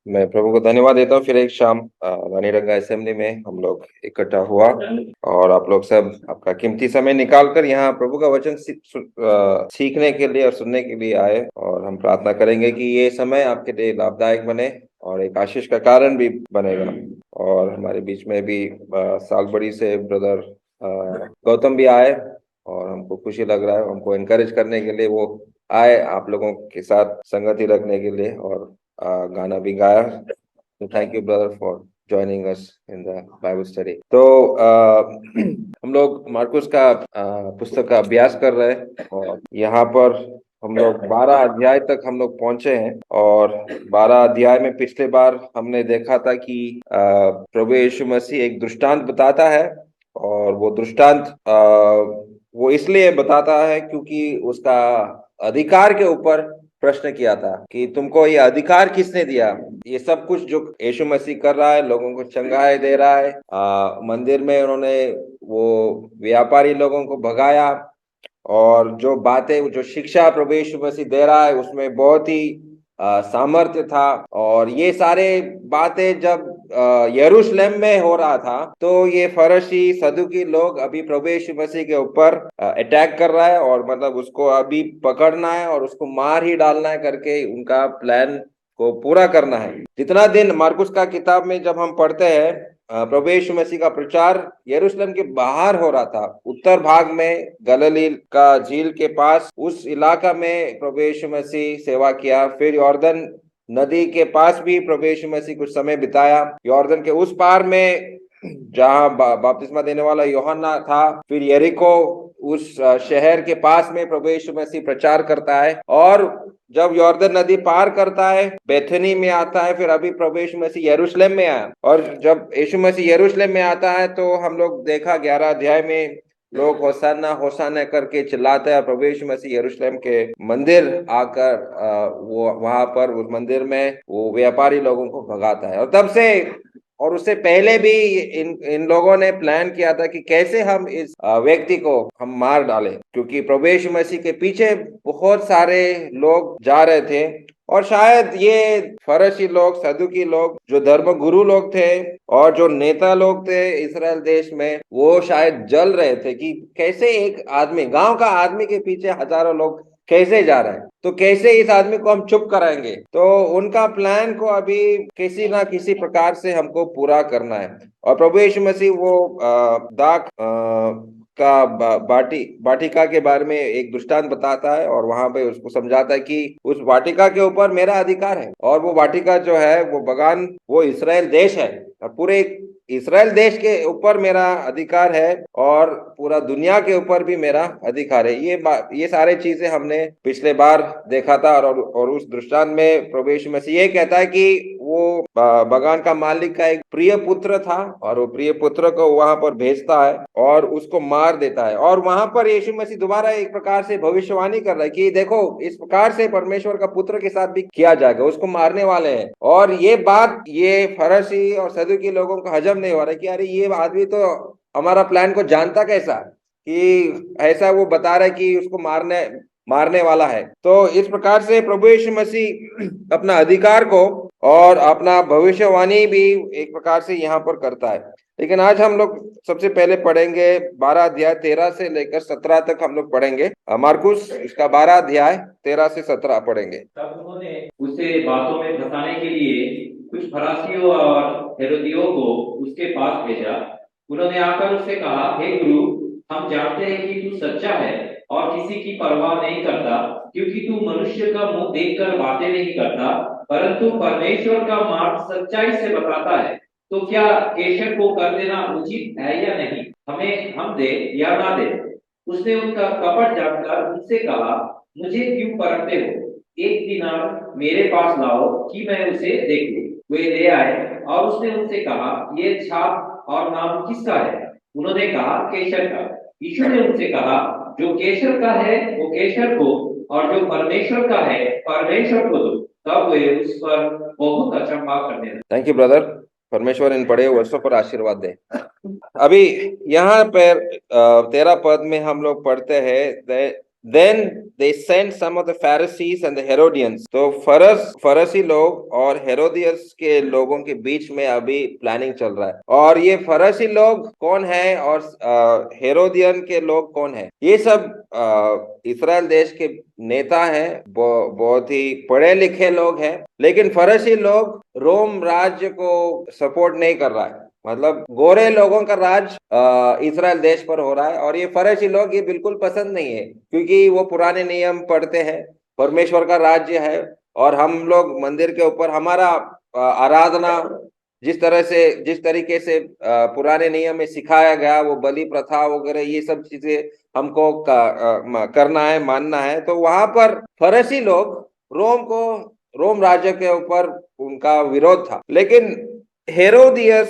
मैं प्रभु को धन्यवाद देता हूँ। फिर एक शाम रानीरंगा असेंबली में हम लोग इकट्ठा हुआ और आप लोग सब आपका कीमती समय निकाल कर यहाँ प्रभु का वचन सीखने के लिए और सुनने के लिए आए। और हम प्रार्थना करेंगे कि ये समय आपके लिए लाभदायक बने और एक आशीष का कारण भी बनेगा। और हमारे बीच में भी सालबड़ी से ब्रदर गौतम भी आए और हमको खुशी लग रहा है। हमको एनकरेज करने के लिए वो आए, आप लोगों के साथ संगति रखने के लिए, और गाना भी गाया। तो thank you brother for joining us in the Bible study. तो हम लोग मार्कुस का पुस्तक का अभ्यास कर रहे हैं और यहाँ पर हम लोग 12 अध्याय तक हम लोग पहुंचे हैं। और 12 अध्याय में पिछले बार हमने देखा था कि प्रभु यीशु मसीह एक दृष्टांत बताता है। और वो दृष्टांत वो इसलिए बताता है क्योंकि उसका अधिकार के ऊपर प्रश्न किया था कि तुमको ये अधिकार किसने दिया। ये सब कुछ जो यीशु मसीह कर रहा है, लोगों को चंगाई दे रहा है, मंदिर में उन्होंने वो व्यापारी लोगों को भगाया, और जो बातें जो शिक्षा प्रभु यीशु मसीह दे रहा है उसमें बहुत ही सामर्थ्य था। और ये सारे बातें जब यरूशलेम में हो रहा था तो ये फरीसी सदुकी लोग अभी प्रभु यीशु मसीह के ऊपर अटैक कर रहा है, और मतलब उसको अभी पकड़ना है और उसको मार ही डालना है करके उनका प्लान को पूरा करना है। जितना दिन मार्कुस का किताब में जब हम पढ़ते हैं, प्रभु यीशु मसीह का प्रचार यरूशलेम के बाहर हो रहा था, उत्तर भाग में गलील का झील के पास उस इलाका में प्रभु यीशु मसीह सेवा किया। फिर यॉर्दन नदी के पास भी प्रभु यीशु मसीह कुछ समय बिताया। यॉर्दन के उस पार में जहाँ बपतिस्मा देने वाला यूहन्ना था। फिर यरीको उस शहर के पास में प्रभु यीशु मसीह प्रचार करता है। और जब यॉर्दन नदी पार करता है, बेथनी में आता है, फिर अभी प्रभु यीशु मसीह यरूशलेम में आया। और जब यीशु मसीह यरूशलेम में आता है तो हम लोग देखा 11 अध्याय में लोग होसाना होसाना करके चिल्लाते हैं। प्रभु यीशु मसीह यरूशलेम के मंदिर आकर वो वहां पर उस मंदिर में वो व्यापारी लोगों को भगाता है। और तब से और उससे पहले भी इन इन लोगों ने प्लान किया था कि कैसे हम इस व्यक्ति को हम मार डालें, क्योंकि प्रभु यीशु मसीह के पीछे बहुत सारे लोग जा रहे थे। और शायद ये फरीसी लोग, सदुकी लोग, जो धर्म गुरु लोग थे और जो नेता लोग थे इस्राएल देश में, वो शायद जल रहे थे कि कैसे एक आदमी, गांव का आदमी के पीछे हजारों लोग कैसे जा रहे हैं, तो कैसे इस आदमी को हम चुप कराएंगे। तो उनका प्लान को अभी किसी ना किसी प्रकार से हमको पूरा करना है। और प्रभु यीशु मसीह वो दाख का वाटिका के बारे में एक दृष्टांत बताता है, और वहां पे उसको समझाता है कि उस वाटिका के ऊपर मेरा अधिकार है। और वो वाटिका जो है, वो बगान, वो इसराइल देश है, और पूरे इसराइल देश के ऊपर मेरा अधिकार है, और पूरा दुनिया के ऊपर भी मेरा अधिकार है। ये सारे चीजें हमने पिछले बार देखा था। और उस दृष्टांत में प्रभु यीशु मसीह ये कहता है कि वो बगान का मालिक का एक प्रिय पुत्र था, और वो प्रिय पुत्र को वहां पर भेजता है और उसको मार देता है। और वहां पर यीशु मसीह दोबारा एक प्रकार से भविष्यवाणी कर रहा है कि देखो, इस प्रकार से परमेश्वर का पुत्र के साथ भी किया जाएगा, उसको मारने वाले हैं। और ये बात ये फरीसी और सदुकी लोगों को हजम नहीं हो रहा है कि अरे ये आदमी तो हमारा प्लान को जानता कैसा, कि ऐसा वो बता रहा है कि उसको मारने मारने वाला है। तो इस प्रकार से प्रभु यीशु मसीह अपना अधिकार को और अपना भविष्यवाणी भी एक प्रकार से यहाँ पर करता है। लेकिन आज हम लोग सबसे पहले पढ़ेंगे 12 अध्याय 13 से लेकर 17 तक हम लोग पढ़ेंगे। मार्कुस इसका 12 अध्याय 13 से 17 पढ़ेंगे। तब उन्होंने उसे बातों में फंसाने के लिए कुछ फरासियों और हेरोदियों को उसके पास भेजा। उन्होंने आकर उससे कहा, हे गुरु, हम जानते हैं कि तू सच्चा है और किसी की परवाह नहीं करता, क्योंकि तू मनुष्य का मुंह देखकर बातें नहीं करता, परंतु परमेश्वर का मार्ग सच्चाई से बताता है। तो क्या केशर को कर देना उचित है या नहीं? हमें हम दे या ना दे? उसने उनका कपट जानकर उनसे कहा, मुझे क्यों परखते हो? एक दिनार मेरे पास लाओ कि मैं उसे देखूं। वे ले आए और उसने उनसे कहा, ये छाप और नाम किसका है? उन्होंने कहा, केशर का। यीशु ने उनसे कहा, जो केशर का है वो केशर को, और जो परमेश्वर का है परमेश्वर को दो। तब वे उस पर बहुत अचंभा करने लगे। Thank you brother. परमेश्वर इन पढ़े वर्षों पर आशीर्वाद दे। अभी यहाँ पर 13 पद में हम लोग पढ़ते हैं, then they sent some of the Pharisees and the Herodians. तो फरसी लोग और हेरोदियस के लोगों के बीच में अभी प्लानिंग चल रहा है। और ये फरसी लोग कौन है और हेरोदियन के लोग कौन है? ये सब इस्राएल देश के नेता हैं, बहुत ही पढ़े लिखे लोग हैं, लेकिन फरसी लोग रोम राज्य को सपोर्ट नहीं कर रहा है। मतलब गोरे लोगों का राज इस्राएल देश पर हो रहा है, और ये फरीसी लोग ये बिल्कुल पसंद नहीं है, क्योंकि वो पुराने नियम पढ़ते हैं, परमेश्वर का राज्य है और हम लोग मंदिर के ऊपर हमारा आराधना जिस तरीके से पुराने नियम में सिखाया गया, वो बलि प्रथा वगैरह ये सब चीजें हमको करना है, मानना है। तो वहां पर फरीसी लोग रोम राज्य के ऊपर उनका विरोध था। लेकिन हेरोदियों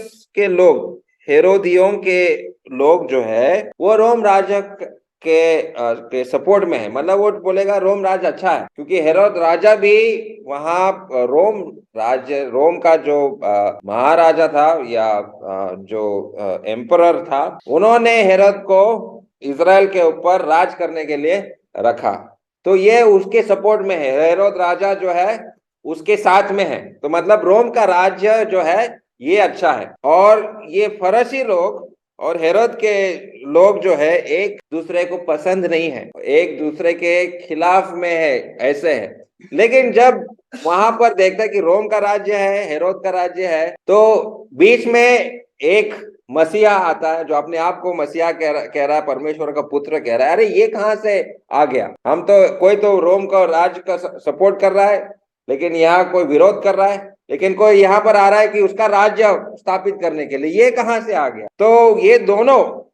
के लोग जो है वो रोम राज्य के सपोर्ट में है। मतलब वो बोलेगा रोम राज्य अच्छा है, क्योंकि हेरोद राजा भी वहां रोम का जो महाराजा था या जो एम्परर था, उन्होंने हेरोद को इजराइल के ऊपर राज करने के लिए रखा। तो ये उसके सपोर्ट में है, हेरोद राजा जो है उसके साथ में है। तो मतलब रोम का राज्य जो है ये अच्छा है। और ये फरीसी लोग और हेरोद के लोग जो है एक दूसरे को पसंद नहीं है, एक दूसरे के खिलाफ में है, ऐसे है। लेकिन जब वहां पर देखता है कि रोम का राज्य है, हेरोद का राज्य है, तो बीच में एक मसीहा आता है जो अपने आप को मसीहा कह रहा है, परमेश्वर का पुत्र कह रहा है। अरे ये कहां से आ गया? हम तो कोई तो रोम का राज्य का सपोर्ट कर रहा है, लेकिन यहाँ कोई विरोध कर रहा है, लेकिन कोई यहाँ पर आ रहा है कि उसका राज्य स्थापित करने के लिए। ये कहां से आ गया? तो ये दोनों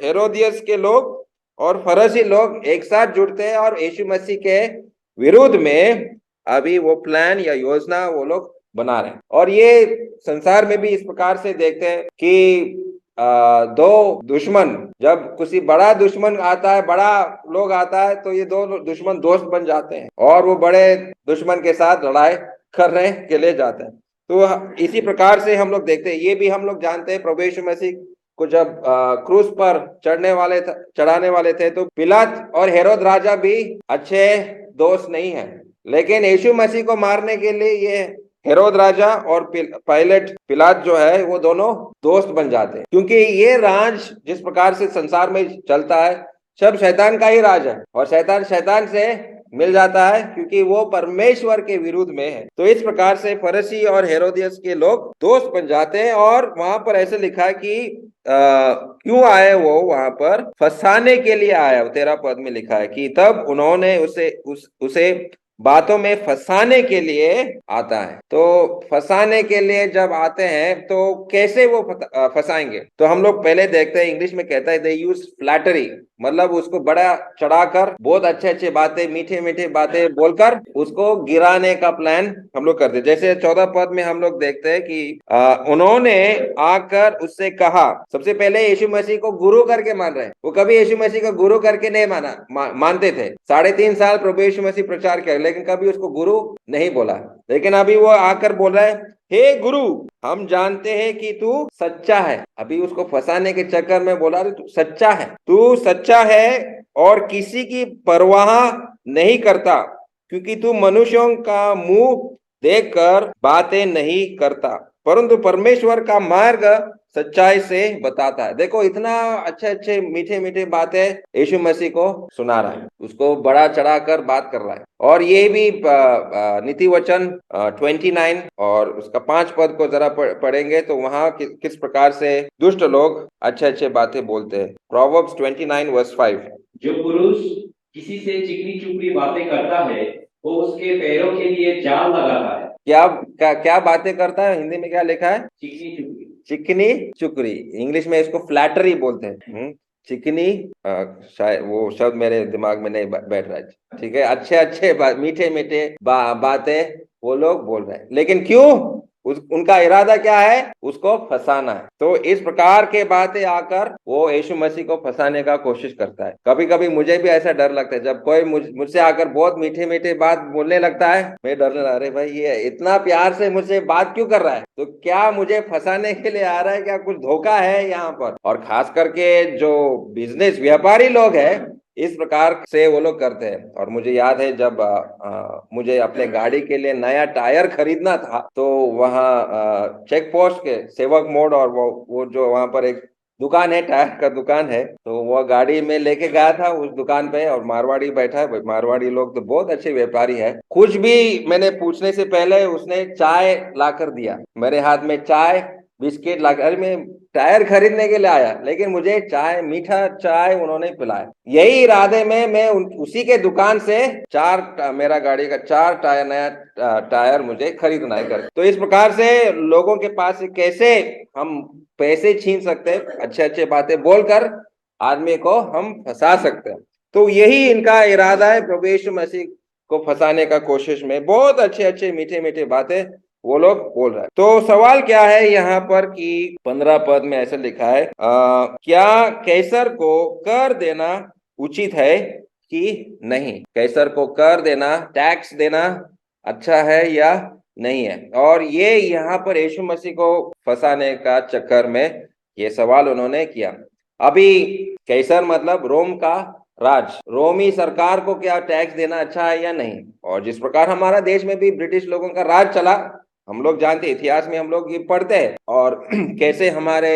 हेरोदियस के लोग और फरीसी लोग एक साथ जुड़ते हैं और यीशु मसीह के विरुद्ध में अभी वो प्लान या योजना वो लोग बना रहे हैं। और ये संसार में भी इस प्रकार से देखते हैं कि दो दुश्मन, जब किसी बड़ा दुश्मन आता है, बड़ा लोग आता है, तो ये दो दुश्मन दोस्त बन जाते हैं और वो बड़े दुश्मन के साथ लड़ाई करने के लिए जाते हैं। तो इसी प्रकार से हम लोग देखते हैं, ये भी हम लोग जानते हैं, प्रभु यीशु मसीह को जब क्रूस पर चढ़ाने वाले थे, तो पिलात और हेरोद राजा भी अच्छे दोस्त नहीं है। लेकिन यीशु मसीह को मारने के लिए ये हेरोद राजा और पिलात जो है वो दोनों दोस्त बन जाते हैं, क्योंकि ये राज जिस प्रकार से संसार में चलता है सब शैतान का ही राज है, और शैतान से मिल जाता है, क्योंकि वो परमेश्वर के विरुद्ध में है। तो इस प्रकार से फरीसी और हेरोदियस के लोग दोस्त बन जाते हैं। और वहां पर ऐसे लिखा है कि क्यों आए? वो वहां पर फंसाने के लिए आया। 13 पद में लिखा है कि तब उन्होंने उसे बातों में फंसाने के लिए आता है। तो फंसाने के लिए जब आते हैं तो कैसे वो फंसाएंगे? तो हम लोग पहले देखते हैं, इंग्लिश में कहता है दे यूज फ्लैटरी, मतलब उसको बड़ा चढ़ाकर बहुत अच्छे बातें, मीठे बातें बोलकर उसको गिराने का प्लान हम लोग करते हैं। जैसे 14 पद में हम लोग देखते हैं कि उन्होंने आकर उससे कहा। सबसे पहले यीशु मसीह को गुरु करके मान रहे हैं, वो कभी यीशु मसीह को गुरु करके नहीं मानते थे। 3.5 साल प्रभु यीशु मसीह प्रचार किया, लेकिन कभी उसको गुरु नहीं बोला। लेकिन अभी वो आकर बोल रहा है, हे गुरु, हम जानते हैं कि तू सच्चा है। अभी उसको फंसाने के चक्कर में बोला तू सच्चा है और किसी की परवाह नहीं करता, क्योंकि तू मनुष्यों का मुंह देखकर बातें नहीं करता, परंतु परमेश्वर का मार्ग सच्चाई से बताता है। देखो, इतना अच्छे मीठे बातें यीशु मसीह को सुना रहा है, उसको बड़ा चढ़ाकर बात कर रहा है। और ये भी नीति वचन 29 और उसका 5 पद को जरा पढ़ेंगे तो वहां किस प्रकार से दुष्ट लोग अच्छे बातें बोलते हैं। Proverbs 29 verse 5। जो पुरुष किसी से चिकनी चुपड़ी बातें करता है वो उसके पैरों के लिए जाल लगाता है। क्या बातें करता है? हिंदी में क्या लिखा है? चिकनी चुपड़ी। इंग्लिश में इसको फ्लैटरी बोलते हैं। चिकनी, शायद वो शब्द मेरे दिमाग में नहीं बैठ रहा है। ठीक है, अच्छे मीठे बातें वो लोग बोल रहे हैं, लेकिन क्यों? उनका इरादा क्या है? उसको फंसाना है। तो इस प्रकार के बातें आकर वो यीशु मसीह को फंसाने का कोशिश करता है। कभी कभी मुझे भी ऐसा डर लगता है, जब कोई मुझसे आकर बहुत मीठे बात बोलने लगता है, मैं डरने लगा, अरे भाई ये इतना प्यार से मुझसे बात क्यों कर रहा है? तो क्या मुझे फंसाने के लिए आ रहा है? क्या कुछ धोखा है यहाँ पर? और खास करके जो बिजनेस व्यापारी लोग हैं, इस प्रकार से वो लोग करते हैं। और मुझे याद है जब मुझे अपने गाड़ी के लिए नया टायर खरीदना था, तो वहाँ चेक पोस्ट के सेवक मोड़ और वो जो वहाँ पर एक दुकान है, टायर का दुकान है, तो वो गाड़ी में लेके गया था उस दुकान पे, और मारवाड़ी बैठा है। मारवाड़ी लोग तो बहुत अच्छे व्यापारी है। कुछ भी मैंने पूछने से पहले उसने चाय ला कर दिया मेरे हाथ में, चाय बिस्किट ला। अरे मैं टायर खरीदने के लिए आया, लेकिन मुझे चाय, मीठा चाय उन्होंने पिलाया। यही इरादे में मैं उसी के दुकान से मेरा गाड़ी का 4 टायर, नया टायर मुझे खरीदना है कर। तो इस प्रकार से लोगों के पास से कैसे हम पैसे छीन सकते हैं, अच्छे अच्छे बातें बोलकर आदमी को हम फंसा सकते हैं। तो यही इनका इरादा है, प्रभु यीशु मसीह को फंसाने का कोशिश में। बहुत अच्छे अच्छे मीठे मीठे बातें वो लोग बोल रहे हैं। तो सवाल क्या है यहाँ पर कि 15 पद में ऐसा लिखा है, क्या कैसर को कर देना उचित है कि नहीं? कैसर को कर देना, टैक्स देना अच्छा है या नहीं है? और ये यहाँ पर यीशु मसीह को फंसाने का चक्कर में ये सवाल उन्होंने किया। अभी कैसर मतलब रोम का राज, रोमी सरकार को क्या टैक्स देना अच्छा है या नहीं? और जिस प्रकार हमारा देश में भी ब्रिटिश लोगों का राज चला, हम लोग जानते हैं, इतिहास में हम लोग ये पढ़ते हैं, और कैसे हमारे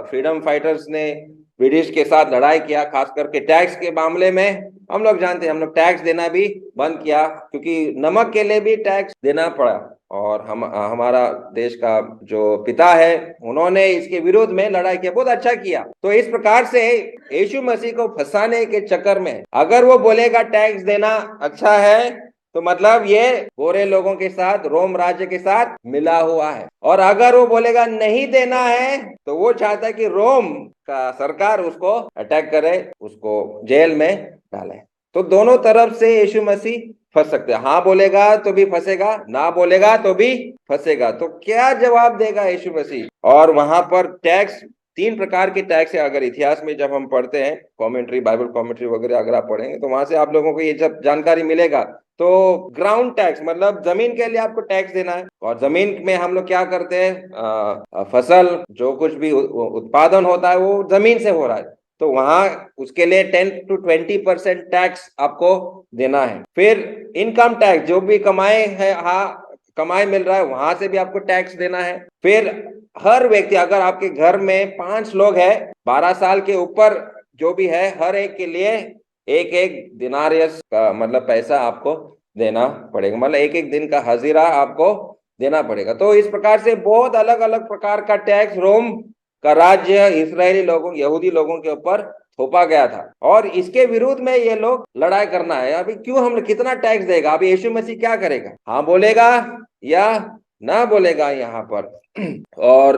फ्रीडम फाइटर्स ने ब्रिटिश के साथ लड़ाई किया, खास करके टैक्स के मामले में। हम लोग जानते हैं, हम लोग टैक्स देना भी बंद किया, क्योंकि नमक के लिए भी टैक्स देना पड़ा। और हमारा देश का जो पिता है, उन्होंने इसके विरोध में लड़ाई किया, बहुत अच्छा किया। तो इस प्रकार से यीशु मसीह को फंसाने के चक्कर में अगर वो बोलेगा टैक्स देना अच्छा है, तो मतलब ये गोरे लोगों के साथ, रोम राज्य के साथ मिला हुआ है। और अगर वो बोलेगा नहीं देना है, तो वो चाहता है कि रोम का सरकार उसको अटैक करे, उसको जेल में डाले। तो दोनों तरफ से यीशु मसीह फंस सकते हैं। हाँ बोलेगा तो भी फंसेगा, ना बोलेगा तो भी फंसेगा। तो क्या जवाब देगा यीशु मसीह? और वहां पर टैक्स, 3 प्रकार के टैक्स है। अगर इतिहास में जब हम पढ़ते हैं, कमेंट्री, बाइबल कमेंट्री वगैरह अगर आप पढ़ेंगे, तो वहां से आप लोगों को ये जब जानकारी मिलेगा। तो ग्राउंड टैक्स मतलब जमीन के लिए आपको टैक्स देना है। और जमीन में हम लोग क्या करते हैं, फसल जो कुछ भी उत्पादन होता है वो जमीन से हो रहा है, तो वहां उसके लिए 10 to 20% टैक्स आपको देना है। फिर इनकम टैक्स, जो भी कमाए है, हाँ कमाई मिल रहा है, वहां से भी आपको टैक्स देना है। फिर हर व्यक्ति, अगर आपके घर में 5 लोग हैं, 12 साल के ऊपर जो भी है, हर एक के लिए एक एक दिनारियस का मतलब पैसा आपको देना पड़ेगा, मतलब एक एक दिन का हजीरा आपको देना पड़ेगा। तो इस प्रकार से बहुत अलग अलग प्रकार का टैक्स रोम का राज्य इस्राएली लोगों, यहूदी लोगों के ऊपर थोपा गया था। और इसके विरुद्ध में ये लोग लड़ाई करना है। अभी क्यों, हम कितना टैक्स देगा? अभी यीशु मसीह क्या करेगा? हाँ बोलेगा या ना बोलेगा यहाँ पर? और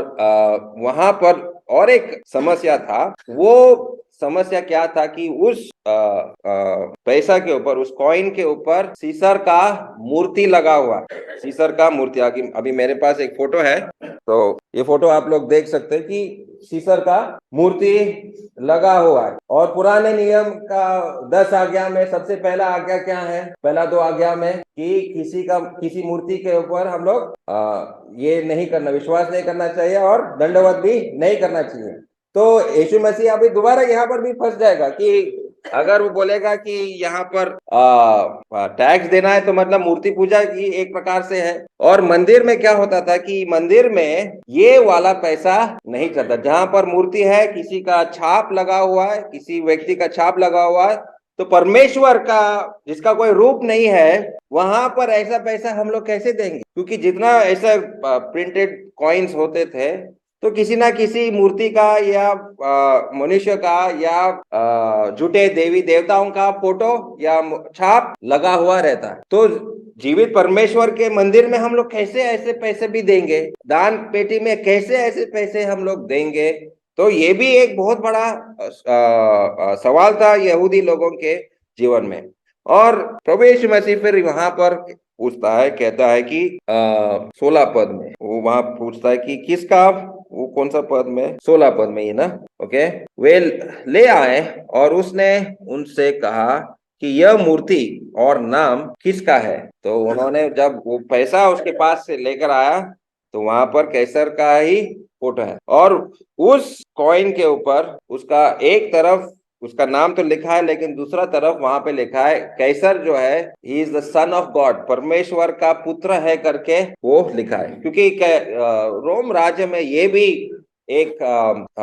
वहां पर और एक समस्या था। वो समस्या क्या था कि उस पैसा के ऊपर, उस कॉइन के ऊपर सीसर का मूर्ति लगा हुआ है। सीसर का मूर्ति, अभी मेरे पास एक फोटो है, तो ये फोटो आप लोग देख सकते हैं कि सीसर का मूर्ति लगा हुआ है। और पुराने नियम का 10 आज्ञा में सबसे पहला आज्ञा क्या है? पहला 2 आज्ञा में कि किसी मूर्ति के ऊपर हम लोग ये नहीं करना, विश्वास नहीं करना चाहिए, और दंडवत भी नहीं करना चाहिए। तो यीशु मसीह अभी दोबारा यहाँ पर भी फंस जाएगा कि अगर वो बोलेगा कि यहाँ पर टैक्स देना है, तो मतलब मूर्ति पूजा की एक प्रकार से है। और मंदिर में क्या होता था कि मंदिर में ये वाला पैसा नहीं चलता। जहां पर मूर्ति है, किसी का छाप लगा हुआ है, किसी व्यक्ति का छाप लगा हुआ है, तो परमेश्वर का जिसका कोई रूप नहीं है, वहां पर ऐसा पैसा हम लोग कैसे देंगे? क्योंकि जितना ऐसा प्रिंटेड कॉइन्स होते थे, तो किसी ना किसी मूर्ति का या मनुष्य का या झूठे देवी देवताओं का फोटो या छाप लगा हुआ रहता है। तो जीवित परमेश्वर के मंदिर में हम लोग कैसे ऐसे पैसे भी देंगे? दान पेटी में कैसे ऐसे पैसे हम लोग देंगे? तो ये भी एक बहुत बड़ा सवाल था यहूदी लोगों के जीवन में। और प्रभु यीशु मसीह फिर वहां पर पूछता है, कहता है कि 16 पद में वो वहां पूछता है कि किसका, वो कौन सा पद में? 16 पद में ही ना, ओके। वे ले आए और उसने उनसे कहा कि यह मूर्ति और नाम किसका है? तो उन्होंने जब वो पैसा उसके पास से लेकर आया, तो वहां पर कैसर का ही फोटो है। और उस कॉइन के ऊपर उसका एक तरफ उसका नाम तो लिखा है, लेकिन दूसरा तरफ वहां पे लिखा है कैसर जो है he is the son of God, परमेश्वर का पुत्र है करके वो लिखा है। क्योंकि रोम राज्य में ये भी एक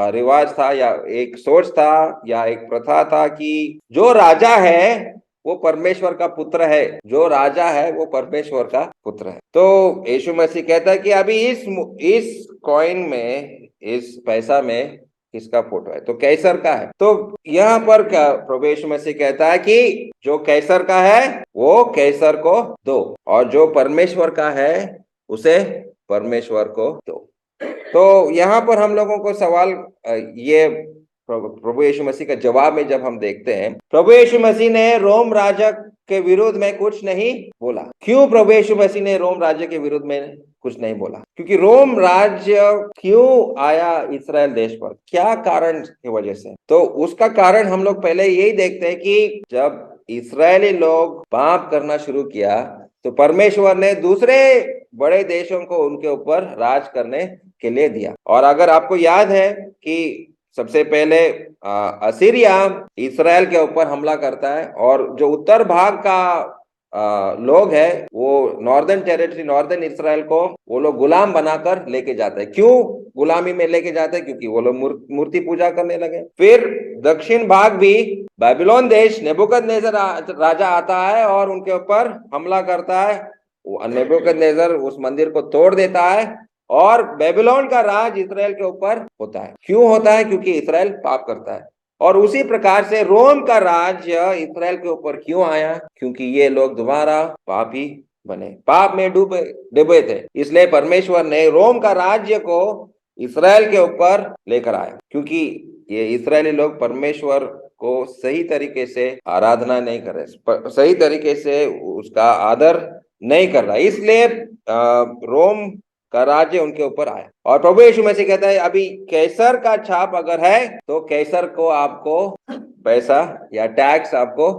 रिवाज था या एक सोच था या एक प्रथा था कि जो राजा है वो परमेश्वर का पुत्र है, जो राजा है वो परमेश्वर का पुत्र है। तो यीशु मसीह कहता है कि अभी इस कॉइन में, इस पैसा में किसका फोटो है? तो कैसर का है। तो यहाँ पर क्या प्रभु यीशु मसीह कहता है कि जो कैसर का है वो कैसर को दो, और जो परमेश्वर का है उसे परमेश्वर को दो। तो यहाँ पर हम लोगों को सवाल ये प्रभु यीशु मसीह का जवाब में जब हम देखते हैं, प्रभु यीशु मसीह ने रोम राज्य के विरोध में कुछ नहीं बोला। क्यों प्रभु यीशु मसीह ने रोम राज्य के विरोध में कुछ नहीं बोला? क्योंकि रोम राज्य क्यों आया इस्राएल देश पर, क्या कारण की वजह से? तो उसका कारण हम लोग पहले यही देखते हैं कि जब इस्राएली लोग पाप करना शुरू किया तो परमेश्वर ने दूसरे बड़े देशों को उनके ऊपर राज करने के लिए दिया। और अगर आपको याद है कि सबसे पहले असीरिया इस्राएल के ऊपर हमला करता है, और जो उत्तर भाग का लोग है वो नॉर्दर्न टेरिटरी, नॉर्दर्न इस्राएल को वो लोग गुलाम बनाकर लेके जाते हैं। क्यों गुलामी में लेके जाते हैं? क्योंकि वो लोग मूर्ति पूजा करने लगे। फिर दक्षिण भाग भी बाबिलोन देश, नेबुकदनेस्सर राजा आता है और उनके ऊपर हमला करता है। नेबुकदनेस्सर उस मंदिर को तोड़ देता है और बेबीलोन का राज इस्राएल के ऊपर होता है। क्यों होता है? क्योंकि इस्राएल पाप करता है। और उसी प्रकार से रोम का राज्य इस्राएल के ऊपर क्यों आया? क्योंकि ये लोग दोबारा पापी बने, पाप में डूबे थे। इसलिए परमेश्वर ने रोम का राज्य को इस्राएल के ऊपर लेकर आया, क्योंकि ये इस्राएली लोग परमेश्वर को सही तरीके से आराधना नहीं कर रहे, सही तरीके से उसका आदर नहीं कर रहा, इसलिए रोम का राज्य उनके ऊपर आया। और प्रभु यीशु मसीह कहता है अभी कैसर का छाप अगर है तो कैसर को आपको पैसा या टैक्स आपको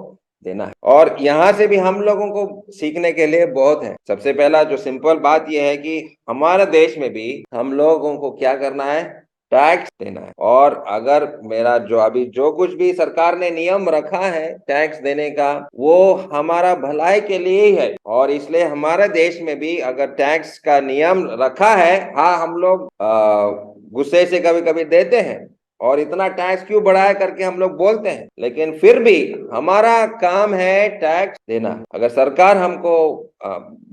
देना है। और यहाँ से भी हम लोगों को सीखने के लिए बहुत है। सबसे पहला जो सिंपल बात यह है कि हमारे देश में भी हम लोगों को क्या करना है? टैक्स देना है। और अगर मेरा जो कुछ भी सरकार ने नियम रखा है टैक्स देने का, वो हमारा भलाई के लिए ही है। और इसलिए हमारे देश में भी अगर टैक्स का नियम रखा है, हाँ हम लोग गुस्से से कभी कभी देते हैं और इतना टैक्स क्यों बढ़ाया करके हम लोग बोलते हैं, लेकिन फिर भी हमारा काम है टैक्स देना। अगर सरकार हमको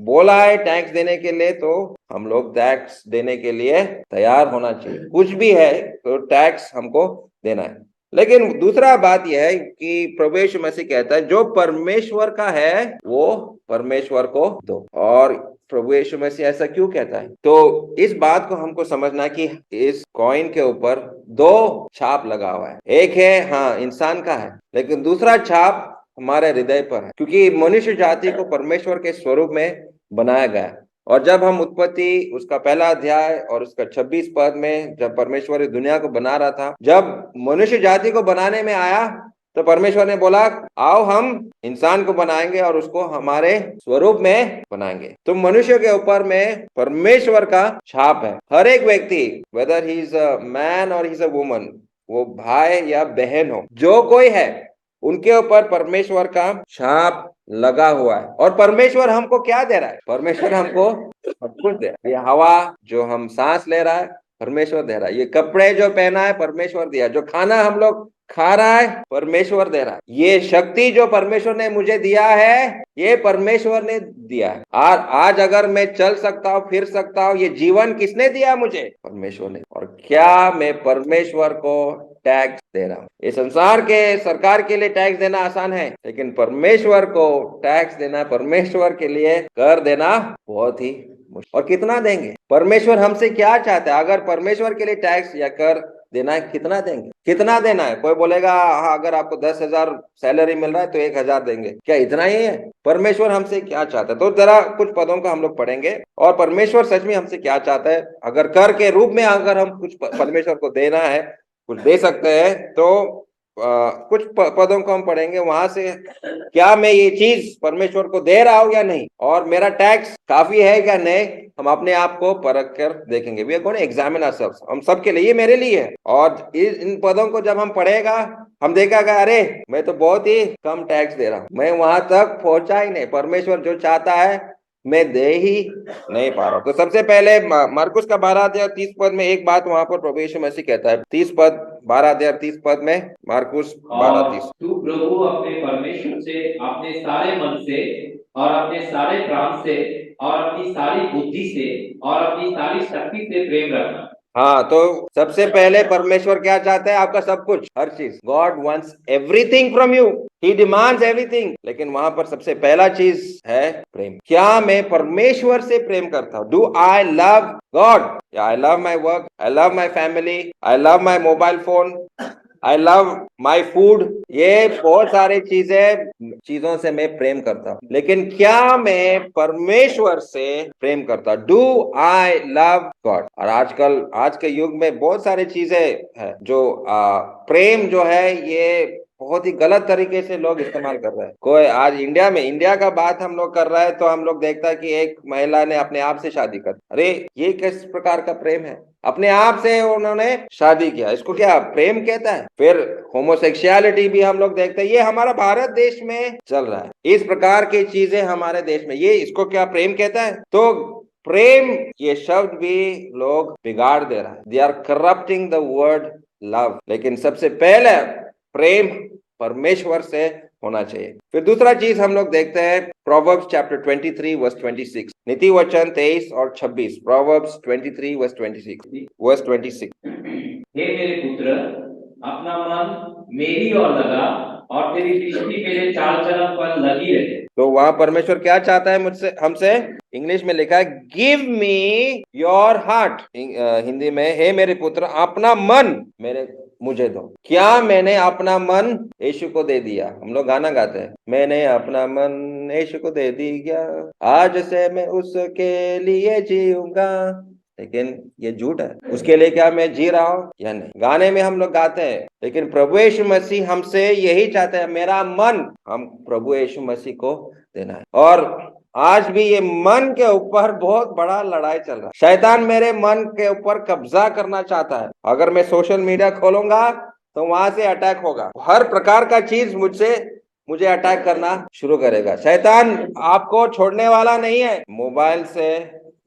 बोला है टैक्स देने के लिए तो हम लोग टैक्स देने के लिए तैयार होना चाहिए। कुछ भी है तो टैक्स हमको देना है। लेकिन दूसरा बात यह है कि प्रभु यीशु मसीह कहता है जो परमेश्वर का है वो परमेश्वर को दो। और प्रभु यीशु मसीह ऐसा क्यों कहता है? तो इस बात को हमको समझना कि इस कॉइन के ऊपर दो छाप लगा हुआ है। एक है हाँ इंसान का है, लेकिन दूसरा छाप हमारे हृदय पर है, क्योंकि मनुष्य जाति को परमेश्वर के स्वरूप में बनाया गया। और जब हम उत्पत्ति उसका पहला अध्याय और उसका 26 पद में जब परमेश्वर इस दुनिया को बना रहा था, जब मनुष्य जाति को बनाने में आया तो परमेश्वर ने बोला आओ हम इंसान को बनाएंगे और उसको हमारे स्वरूप में बनाएंगे। तो मनुष्य के ऊपर में परमेश्वर का छाप है। हर एक व्यक्ति, weather he is a man और ही इज अ वुमन, वो भाई या बहन हो, जो कोई है, उनके ऊपर परमेश्वर का छाप लगा हुआ है। और परमेश्वर हमको क्या दे रहा है? परमेश्वर हमको सब कुछ दे रहा है। ये हवा जो हम सांस ले रहा है परमेश्वर दे रहा है, ये कपड़े जो पहना है परमेश्वर दिया, जो खाना हम लोग खा रहा है परमेश्वर दे रहा है, ये शक्ति जो परमेश्वर ने मुझे दिया है ये परमेश्वर ने दिया है। और आज अगर मैं चल सकता हूँ, फिर सकता हूँ, ये जीवन किसने दिया? मुझे, परमेश्वर ने। और क्या मैं परमेश्वर को टैक्स दे रहा हूँ? ये संसार के सरकार के लिए टैक्स देना आसान है, लेकिन परमेश्वर को टैक्स देना, परमेश्वर के लिए कर देना बहुत ही मुश्किल। और कितना देंगे? परमेश्वर हमसे क्या चाहता है? अगर परमेश्वर के लिए टैक्स या कर देना है, कितना देंगे? कितना देना है? कोई बोलेगा हाँ अगर आपको 10,000 सैलरी मिल रहा है तो 1,000 देंगे, क्या इतना ही है? परमेश्वर हमसे क्या चाहता है? तो जरा कुछ पदों का हम लोग पढ़ेंगे और परमेश्वर सच में हमसे क्या चाहता है। अगर कर के रूप में अगर हम कुछ परमेश्वर को देना है, कुछ दे सकते हैं, तो कुछ पदों को हम पढ़ेंगे, वहां से क्या मैं ये चीज परमेश्वर को दे रहा हूं या नहीं, और मेरा टैक्स काफी है क्या नहीं, हम अपने आप को परख कर देखेंगे। We are going to examine ourselves, हम सबके लिए, ये मेरे लिए है। और इन पदों को जब हम पढ़ेगा, हम देखेगा अरे मैं तो बहुत ही कम टैक्स दे रहा हूं, मैं वहां तक पहुंचा ही नहीं, परमेश्वर जो चाहता है मैं दे ही नहीं पा रहा। तो सबसे पहले मरकुस का 12 अध्याय 30 पद में एक बात वहां पर प्रभु यीशु मसीह कहता है, 12 अध्याय 30 पद में, मरकुस 12:30। तू प्रभु अपने परमेश्वर से अपने सारे मन से और अपने सारे प्राण से और अपनी सारी बुद्धि से और अपनी सारी शक्ति से प्रेम रखना। हाँ, तो सबसे पहले परमेश्वर क्या चाहता है? आपका सब कुछ, हर चीज। God wants everything from you, he demands everything. लेकिन वहां पर सबसे पहला चीज है प्रेम। क्या मैं परमेश्वर से प्रेम करता हूँ? Do I love God? I love my work, I love my family, I love my mobile phone, I love my food, ये बहुत सारी चीजों से मैं प्रेम करता हूँ। लेकिन क्या मैं परमेश्वर से प्रेम करता हूँ? Do I love God? और आजकल, आज के युग में बहुत सारी चीजें हैं जो प्रेम जो है ये बहुत ही गलत तरीके से लोग इस्तेमाल कर रहे हैं। कोई आज इंडिया का बात हम लोग कर रहा है, तो हम लोग देखता है कि एक महिला ने अपने आप से शादी कर, अरे ये किस प्रकार का प्रेम है? अपने आप से उन्होंने शादी किया, इसको क्या प्रेम कहता है? फिर होमोसेक्सुअलिटी भी हम लोग देखते हैं, ये हमारा भारत देश में चल रहा है, इस प्रकार की चीजें हमारे देश में, ये इसको क्या प्रेम कहता है? तो प्रेम ये शब्द भी लोग बिगाड़ दे रहा है, they are corrupting the word love. लेकिन सबसे पहले प्रेम परमेश्वर से होना चाहिए। फिर दूसरा चीज हम लोग देखते हैं, प्रोवर्ब्स चैप्टर 23 वर्स 26, नीति वचन 23 और 26, प्रोवर्ब्स 23 वर्स 26। हे मेरे पुत्र, अपना मन मेरी ओर लगा और तेरी दृष्टि मेरे चाल चलन पर लगी रहे। तो वहां परमेश्वर क्या चाहता है मुझसे, हमसे? इंग्लिश में लिखा है give me your heart, Hindi में हे मेरे पुत्र अपना मन मुझे दो। क्या मैंने अपना मन यीशु को दे दिया? हम लोग गाना गाते हैं, मैंने अपना मन यीशु को दे दिया, आज से मैं उसके लिए जीऊंगा। लेकिन ये झूठ है, उसके लिए क्या मैं जी रहा हूं या नहीं? गाने में हम लोग गाते हैं, लेकिन प्रभु यीशु मसीह हमसे यही चाहते हैं, मेरा मन हम प्रभु यीशु मसीह को देना है। और आज भी ये मन के ऊपर बहुत बड़ा लड़ाई चल रहा है। शैतान मेरे मन के ऊपर कब्जा करना चाहता है। अगर मैं सोशल मीडिया खोलूंगा तो वहां से अटैक होगा, हर प्रकार का चीज मुझे अटैक करना शुरू करेगा। शैतान आपको छोड़ने वाला नहीं है। मोबाइल से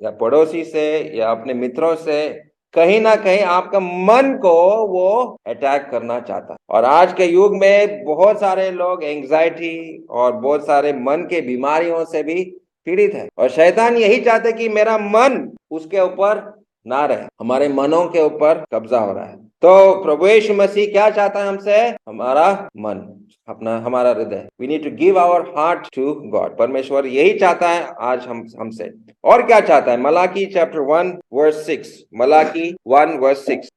या पड़ोसी से या अपने मित्रों से कहीं ना कहीं आपका मन को वो अटैक करना चाहता है। और आज के युग में बहुत सारे लोग एंजाइटी और बहुत सारे मन के बीमारियों से भी पीड़ित है, और शैतान यही चाहते कि मेरा मन उसके ऊपर ना रहे, हमारे मनों के ऊपर कब्जा हो रहा है। तो प्रभु यीशु मसीह क्या चाहता है हमसे? हमारा मन, हमारा हृदय। We need to give our heart to God. परमेश्वर यही चाहता है आज हमसे। और क्या चाहता है? Malachi chapter 1 verse 6, Malachi 1 verse 6,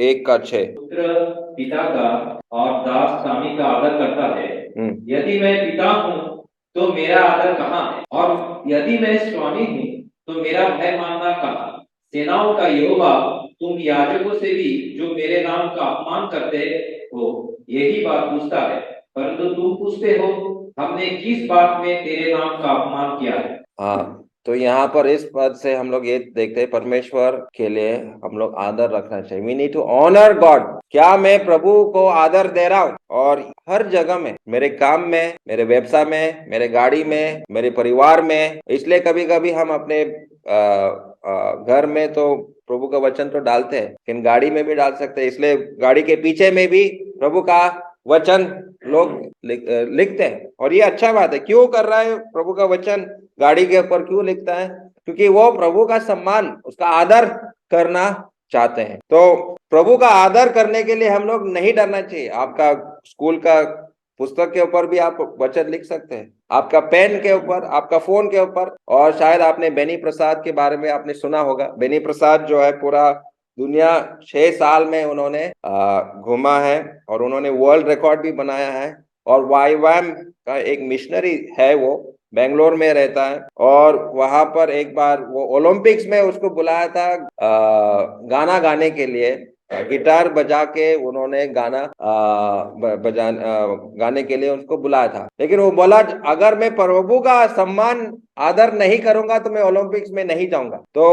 1:6। पुत्र पिता का और दास स्वामी का आदर करता है। यदि मैं पिता हूँ तो मेरा आदर कहाँ है, और यदि मैं स्वामी हूँ तो मेरा भय मानना कहाँ? सेनाओं का यहोवा, तुम याजकों से भी जो मेरे नाम का अपमान करते हो यही बात पूछता है, परंतु तुम पूछते हो हमने किस बात में तेरे नाम का अपमान किया है? हाँ, तो यहाँ पर इस पद से हम लोग ये देखते हैं, परमेश्वर के लिए हम लोग आदर रखना चाहिए। We need to honour God. क्या मैं प्रभु को आदर दे रहा हूँ? और हर जगह में, मेरे काम में, मेरे व्यवसाय में, मेरे गाड़ी में, मेरे परिवार में। इसलिए कभी कभी हम अपने घर में तो प्रभु का वचन तो डालते हैं, लेकिन गाड़ी में भी डाल सकते हैं। इसलिए गाड़ी के पीछे में भी प्रभु का वचन लोग लिखते हैं, और ये अच्छा बात है। क्यों कर रहा है? प्रभु का वचन गाड़ी के ऊपर क्यों लिखता है? क्योंकि वो प्रभु का सम्मान, उसका आदर करना चाहते हैं। तो प्रभु का आदर करने के लिए हम लोग नहीं डरना चाहिए। आपका स्कूल का पुस्तक के ऊपर भी आप वचन लिख सकते हैं, आपका पेन के ऊपर, आपका फोन के ऊपर। और शायद आपने बेनी प्रसाद के बारे में आपने सुना होगा। बेनी प्रसाद जो है पूरा दुनिया 6 साल में उन्होंने घूमा है, और उन्होंने वर्ल्ड रिकॉर्ड भी बनाया है। और वाईवैम का एक मिशनरी है, वो बेंगलोर में रहता है। और वहां पर एक बार वो ओलंपिक्स में उसको बुलाया था गाना गाने के लिए। गिटार बजा के उन्होंने गाने के लिए उसको बुलाया था। लेकिन वो बोला अगर मैं प्रभु का सम्मान आदर नहीं करूंगा तो मैं ओलंपिक्स में नहीं जाऊंगा। तो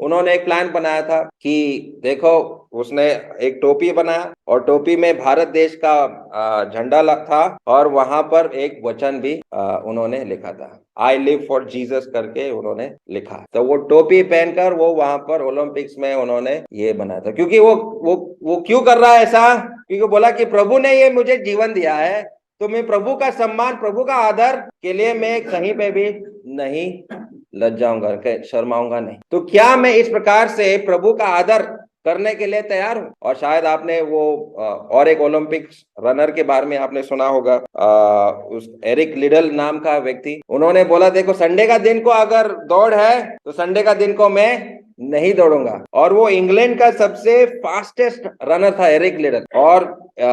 उन्होंने एक प्लान बनाया था कि देखो, उसने एक टोपी बनाया और टोपी में भारत देश का झंडा था और वहां पर एक वचन भी उन्होंने लिखा था, आई लिव फॉर जीसस करके उन्होंने लिखा। तो वो टोपी पहनकर वो वहां पर ओलंपिक्स में उन्होंने ये बनाया था। क्योंकि वो क्यों कर रहा है ऐसा? क्योंकि बोला कि प्रभु ने ये मुझे जीवन दिया है, तो मैं प्रभु का सम्मान, प्रभु का आदर के लिए मैं कहीं पे भी नहीं लज्जाऊंगा, शर्माऊंगा नहीं। तो क्या मैं इस प्रकार से प्रभु का आदर करने के लिए तैयार हूं? और शायद आपने वो और एक ओलंपिक्स रनर के बारे में आपने सुना होगा, उस एरिक लिडल नाम का व्यक्ति, उन्होंने बोला देखो, संडे का दिन को अगर दौड़ है तो संडे का दिन को मैं नहीं दौड़ूंगा। और वो इंग्लैंड का सबसे फास्टेस्ट रनर था एरिक लिडल, और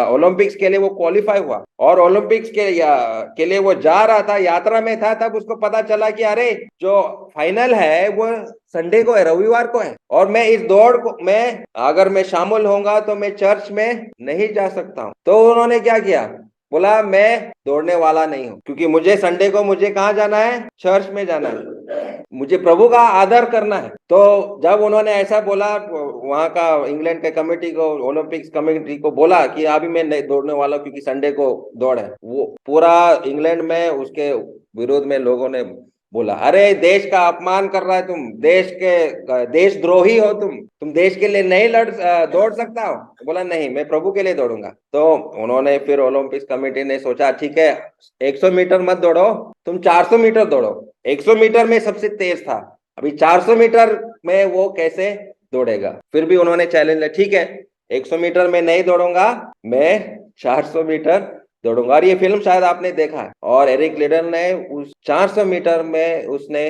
ओलंपिक्स के लिए वो क्वालिफाई हुआ। और ओलंपिक्स के लिए वो जा रहा था, यात्रा में था, तब उसको पता चला कि अरे जो फाइनल है वो संडे को है, रविवार को है, और मैं इस दौड़ को मैं अगर मैं शामिल होऊंगा तो मैं चर्च में नहीं जा सकता हूँ। तो उन्होंने क्या किया? बोला मैं दौड़ने वाला नहीं हूँ, क्योंकि मुझे संडे को मुझे कहाँ जाना है? चर्च में जाना है, मुझे प्रभु का आदर करना है। तो जब उन्होंने ऐसा बोला, वहां का इंग्लैंड के कमेटी को, ओलंपिक्स कमेटी को बोला कि अभी मैं नहीं दौड़ने वाला क्योंकि संडे को दौड़ है, वो पूरा इंग्लैंड में उसके विरोध में लोगों ने बोला अरे देश का अपमान कर रहा है तुम, देशद्रोही हो तुम देश के लिए नहीं दौड़ सकता हो। बोला नहीं, मैं प्रभु के लिए दौड़ूंगा। तो उन्होंने फिर ओलंपिक्स कमेटी ने सोचा ठीक है, 100 मीटर मत दौड़ो, तुम 400 मीटर दौड़ो। 100 मीटर में सबसे तेज था, अभी 400 मीटर में वो कैसे दौड़ेगा? फिर भी उन्होंने चैलेंज लिया, ठीक है 100 मीटर में नहीं दौड़ूंगा, मैं 400 मीटर दौड़ूंगा। और ये फिल्म शायद आपने देखा है। और एरिक लिडल ने उस 400 मीटर में उसने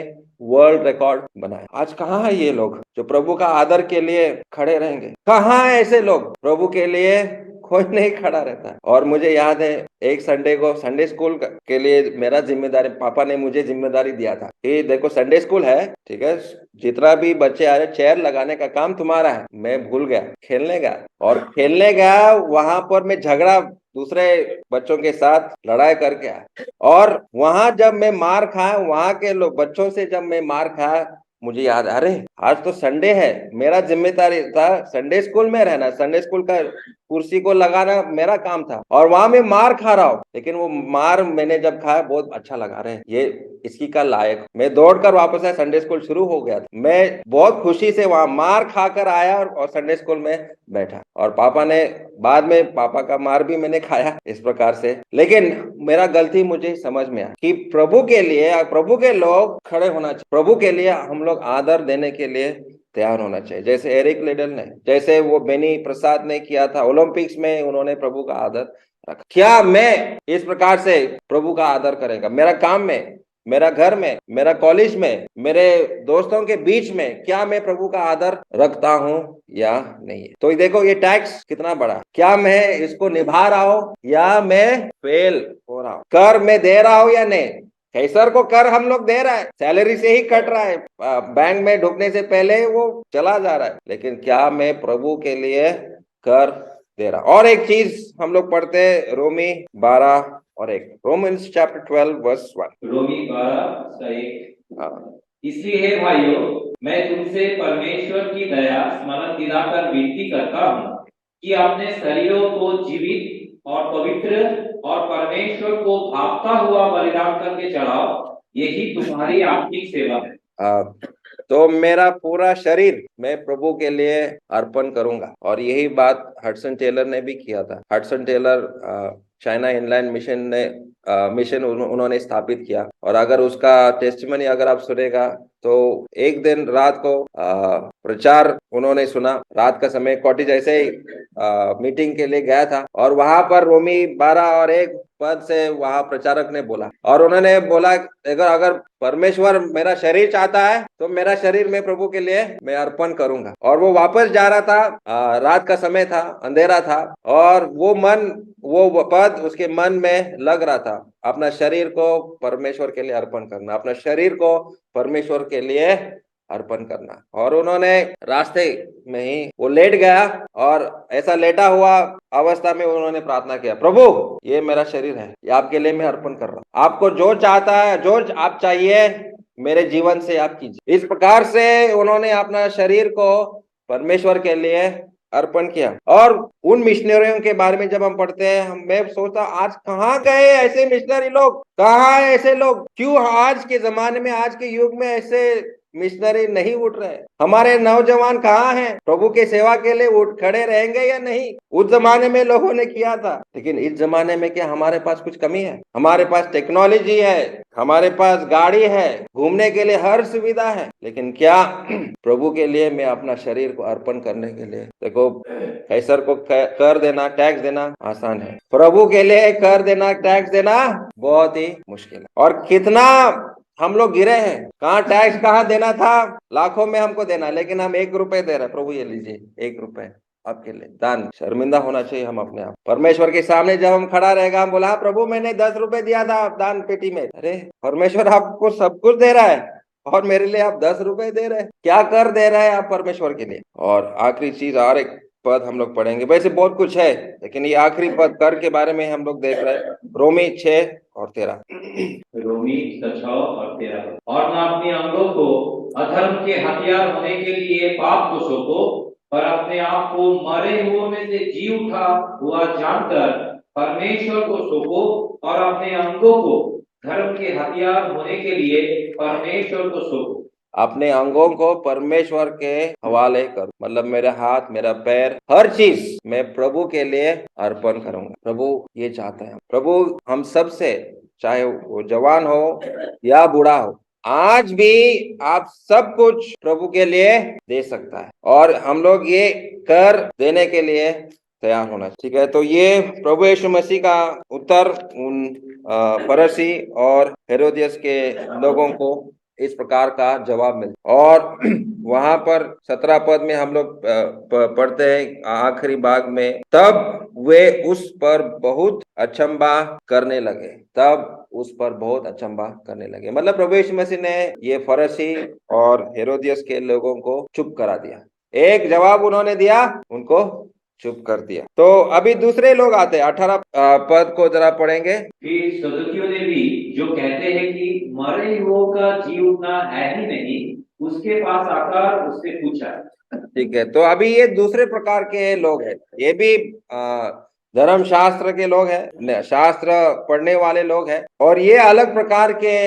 वर्ल्ड रिकॉर्ड बनाया। आज कहाँ है ये लोग जो प्रभु का आदर के लिए खड़े रहेंगे? कहाँ है ऐसे लोग? प्रभु के लिए कोई नहीं खड़ा रहता। और मुझे याद है एक संडे को संडे स्कूल के लिए मेरा जिम्मेदारी, पापा ने मुझे जिम्मेदारी दिया था कि देखो संडे स्कूल है, ठीक है, जितना भी बच्चे आ रहे चेयर लगाने का काम तुम्हारा है। मैं भूल गया, खेलने गया, और खेलने गया वहां पर मैं झगड़ा दूसरे बच्चों के साथ लड़ाई करके आया। और वहां जब मैं मार खाया, वहां के लोग बच्चों से जब मैं मार खाया, मुझे याद, अरे आज तो संडे है, मेरा जिम्मेदारी था संडे स्कूल में रहना, संडे स्कूल का कुर्सी को लगाना मेरा काम था, और वहां मैं मार खा रहा हूँ। लेकिन वो मार मैंने जब खाया बहुत अच्छा लगा, रहे ये इसकी का लायक। मैं दौड़कर वापस आया, संडे स्कूल शुरू हो गया था, मैं बहुत खुशी से वहां मार खाकर आया और संडे स्कूल में बैठा। और पापा ने बाद में, पापा का मार भी मैंने खाया इस प्रकार से। लेकिन मेरा गलती मुझे समझ में आया कि प्रभु के लिए, प्रभु के लोग खड़े होना चाहिए, प्रभु के लिए हम लोग आदर देने के लिए तैयार होना चाहिए। जैसे एरिक लिडल ने, जैसे वो बेनी प्रसाद ने किया था ओलंपिक्स में, उन्होंने प्रभु का आदर रखा। क्या मैं इस प्रकार से प्रभु का आदर करेगा? मेरा काम में, मेरा घर में, मेरा कॉलेज में, मेरे दोस्तों के बीच में, क्या मैं प्रभु का आदर रखता हूं या नहीं? तो देखो ये टैक्स कितना बड़ा, क्या मैं इसको निभा रहा हूं या मैं फेल हो रहा हूं? कर मैं दे रहा हूं या नहीं? कैसर को कर हम लोग दे रहा है, सैलरी से ही कट रहा है, बैंक में ढुकने से पहले वो चला जा रहा है। लेकिन क्या मैं प्रभु के लिए कर दे रहा? और एक चीज हम लोग पढ़ते हैं, रोमी 12:1, रोमन्स चैप्टर 12:1। रोमी 12:1। हाँ। इसलिए हे भाइयों, मैं तुमसे परमेश्वर की दया स्मरण दिलाकर विनती करता हूँ कि अपने शरीरों को जीवित और पवित्र और परमेश्वर को भावता हुआ बलिदान करके चढ़ाओ, यही तुम्हारी आत्मिक सेवा है। तो मेरा पूरा शरीर मैं प्रभु के लिए अर्पण करूंगा। और यही बात हडसन टेलर ने भी किया था। Hudson Taylor China Inland Mission उन्होंने स्थापित किया। और अगर उसका टेस्टिमनी अगर आप सुनेगा, तो एक दिन रात को प्रचार उन्होंने सुना, रात का समय, कॉटेज ऐसे ही मीटिंग के लिए गया था, और वहां पर रोमी 12:1 पद से वहां प्रचारक ने बोला, और उन्होंने बोला अगर परमेश्वर मेरा शरीर चाहता है तो मेरा शरीर मैं प्रभु के लिए मैं अर्पण करूंगा। और वो वापस जा रहा था, रात का समय था, अंधेरा था, और वो पद उसके मन में लग रहा था, अपना शरीर को परमेश्वर के लिए अर्पण करना, अपना शरीर को परमेश्वर के लिए अर्पण करना। और उन्होंने रास्ते में ही वो लेट गया और ऐसा लेटा हुआ अवस्था में उन्होंने प्रार्थना किया, प्रभु ये मेरा शरीर है, ये आपके लिए मैं अर्पण कर रहा हूँ, आपको जो चाहता है, जो आप चाहिए मेरे जीवन से आप कीजिए। इस प्रकार से उन्होंने अपना शरीर को परमेश्वर के लिए अर्पण किया। और उन मिशनरियों के बारे में जब हम पढ़ते हैं, मैं सोचता आज कहाँ गए ऐसे मिशनरी लोग, कहाँ है ऐसे लोग, क्यों आज के जमाने में, आज के युग में ऐसे मिशनरी नहीं उठ रहे? हमारे नौजवान कहाँ हैं? प्रभु के सेवा के लिए उठ खड़े रहेंगे या नहीं? उस जमाने में लोगों ने किया था, लेकिन इस जमाने में क्या हमारे पास कुछ कमी है? हमारे पास टेक्नोलॉजी है, हमारे पास गाड़ी है, घूमने के लिए हर सुविधा है, लेकिन क्या प्रभु के लिए मैं अपना शरीर को अर्पण करने के लिए? देखो, कैसर को कर देना, टैक्स देना आसान है, प्रभु के लिए कर देना, टैक्स देना बहुत ही मुश्किल है। और कितना हम लोग गिरे हैं, कहाँ टैक्स कहाँ देना था, लाखों में हमको देना, लेकिन हम 1 रुपए दे रहे, प्रभु ये लीजिए 1 रुपए आपके लिए दान। शर्मिंदा होना चाहिए हम अपने आप। परमेश्वर के सामने जब हम खड़ा रहेगा, हम बोला प्रभु मैंने 10 रुपए दिया था दान पेटी में, अरे परमेश्वर आपको सब कुछ दे रहा है और मेरे लिए आप 10 रुपए दे रहे हैं, क्या कर दे रहे हैं आप परमेश्वर के लिए? और आखिरी चीज, और एक पद हम लोग पढ़ेंगे, वैसे बहुत कुछ है लेकिन ये आखिरी पद कर के बारे में हम लोग देख रहे हैं, रोमी 6 और 13। रोमी 6 और 13, और न अपने अंगों को अधर्म के हथियार होने के लिए पाप को सौंपो, पर अपने आप को मरे हुओं में से जी उठा हुआ जानकर परमेश्वर को सौंपो, और अपने अंगों को धर्म के हथियार होने के लिए परमेश्वर को सौंपो। अपने अंगों को परमेश्वर के हवाले कर, मतलब मेरा हाथ, मेरा पैर, हर चीज मैं प्रभु के लिए अर्पण करूंगा। प्रभु ये चाहते हैं। प्रभु हम सब से, चाहे वो जवान हो या बूढ़ा हो, आज भी आप सब कुछ प्रभु के लिए दे सकता है, और हम लोग ये कर देने के लिए तैयार होना, ठीक है? तो ये प्रभु यीशु मसीह का उत्तर उन फरीसी और हेरोदियस के लोगों को इस प्रकार का जवाब मिलता। और वहां पर 17 पद में हम लोग पढ़ते हैं आखिरी भाग में, तब वे उस पर बहुत अचंभा करने लगे, तब उस पर बहुत अचंभा करने लगे। मतलब प्रभु यीशु मसीह ने ये फरीसी और हेरोदियस के लोगों को चुप करा दिया, एक जवाब उन्होंने दिया, उनको चुप कर दिया। तो अभी दूसरे लोग आते हैं, 18 पद को जरा पढ़ेंगे। फिर सदुकियों ने भी, जो कहते हैं कि मरे हुओं का जी उठना है ही नहीं, उसके पास आकर उससे पूछा। ठीक है, तो अभी ये दूसरे प्रकार के लोग हैं, ये भी धर्म शास्त्र के लोग हैं, शास्त्र पढ़ने वाले लोग हैं, और ये अलग प्रकार के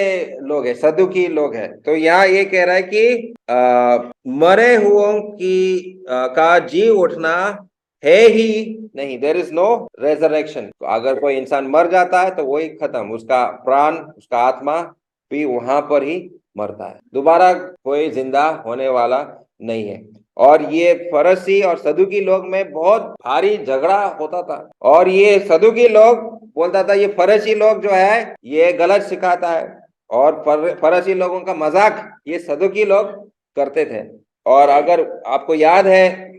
लोग हैं, सदुकी लोग हैं। तो यहाँ ये कह रहा है कि मरे हुओं की का जी उठना है ही नहीं, देयर इज नो रेजरेक्शन। तो अगर कोई इंसान मर जाता है तो वही खत्म, उसका प्राण, उसका आत्मा भी वहां पर ही मरता है, दोबारा कोई जिंदा होने वाला नहीं है। और ये फरीसी और सदुकी लोग में बहुत भारी झगड़ा होता था, और ये सदुकी लोग बोलता था ये फरीसी लोग जो है ये गलत सिखाता है, और फरीसी लोगों का मजाक ये सदुकी लोग करते थे। और अगर आपको याद है,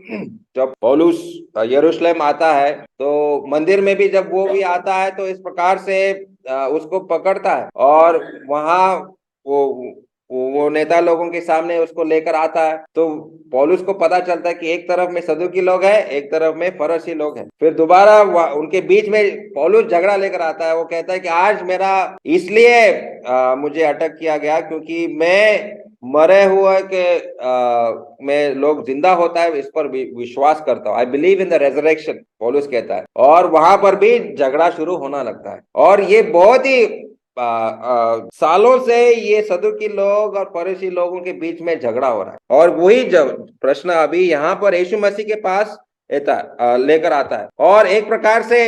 जब पौलुस यरूशलेम आता है तो मंदिर में भी जब वो भी आता है तो इस प्रकार से उसको पकड़ता है, और वहां वो नेता लोगों के सामने उसको लेकर आता है। तो पौलुस को पता चलता है कि एक तरफ में सदुकी लोग हैं, एक तरफ में फरीसी लोग हैं। फिर दोबारा उनके बीच में पौलुस झगड़ा लेकर आता है, वो कहता है कि आज मेरा इसलिए मुझे अटक किया गया क्योंकि मैं मरे हुए के में लोग जिंदा होता है इस पर विश्वास करता हूँ, I believe in the resurrection, पौलुस कहता है। और वहां पर भी झगड़ा शुरू होना लगता है, और ये बहुत ही सालों से ये सदुकी लोग और फरीसी लोगों के बीच में झगड़ा हो रहा है। और वही जब प्रश्न अभी यहाँ पर यीशु मसीह के पास लेकर आता है, और एक प्रकार से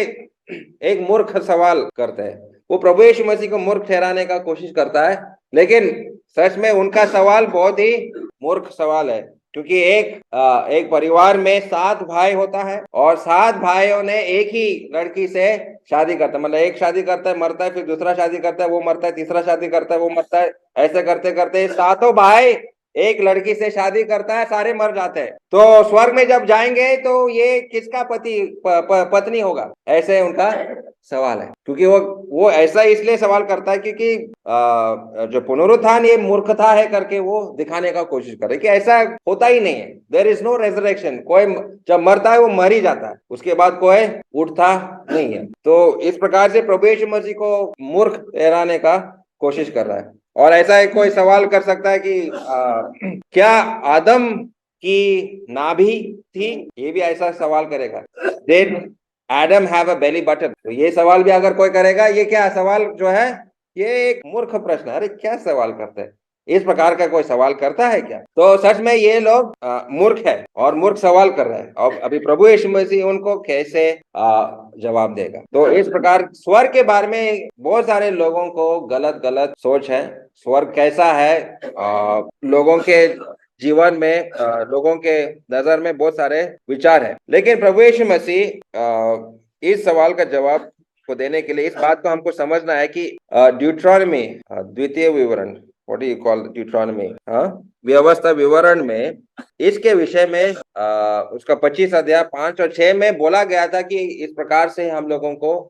एक मूर्ख सवाल करते हैं। वो प्रभु यीशु मसीह को मूर्ख ठहराने का कोशिश करता है, लेकिन सच में उनका सवाल बहुत ही मूर्ख सवाल है, क्योंकि एक परिवार में 7 भाई होता है, और 7 भाइयों ने एक ही लड़की से शादी करता है, मतलब एक शादी करता है मरता है, फिर दूसरा शादी करता है वो मरता है, तीसरा शादी करता है वो मरता है, ऐसे करते करते 7 भाई एक लड़की से शादी करता है, सारे मर जाते हैं। तो स्वर्ग में जब जाएंगे तो ये किसका पति पत्नी होगा, ऐसे उनका सवाल है, क्योंकि वो ऐसा इसलिए सवाल करता है क्योंकि जो पुनरुत्थान ये मूर्खता है करके वो दिखाने का कोशिश करे कि ऐसा होता ही नहीं है। There is no resurrection. कोई जब मरता है वो मर ही जाता है, उसके बाद कोई उठता नहीं है। तो इस प्रकार से प्रभु यीशु मसीह को मूर्ख ठहराने का कोशिश कर रहा है। और ऐसा कोई सवाल कर सकता है कि क्या आदम की नाभि थी? ये भी ऐसा सवाल करेगा। Did Adam have a belly button? तो ये सवाल भी अगर कोई करेगा, ये क्या सवाल जो है, ये एक मूर्ख प्रश्न है। अरे क्या सवाल करते हैं, इस प्रकार का कोई सवाल करता है क्या? तो सच में ये लोग मूर्ख है और मूर्ख सवाल कर रहे हैं। और अभी प्रभु यीशु मसीह उनको कैसे जवाब देगा? तो इस प्रकार स्वर्ग के बारे में बहुत सारे लोगों को गलत गलत सोच है। स्वर्ग कैसा है, लोगों के जीवन में, लोगों के नजर में बहुत सारे विचार है। लेकिन प्रभु यीशु मसीह इस सवाल का जवाब को देने के लिए इस बात को हमको समझना है कि ड्यूट्रॉनमी, द्वितीय विवरण, what do you call Deuteronomy, व्यवस्था विवरण में इसके विषय में उसका 25 अध्याय 5 और 6 में बोला गया था कि इस प्रकार से हम लोगों को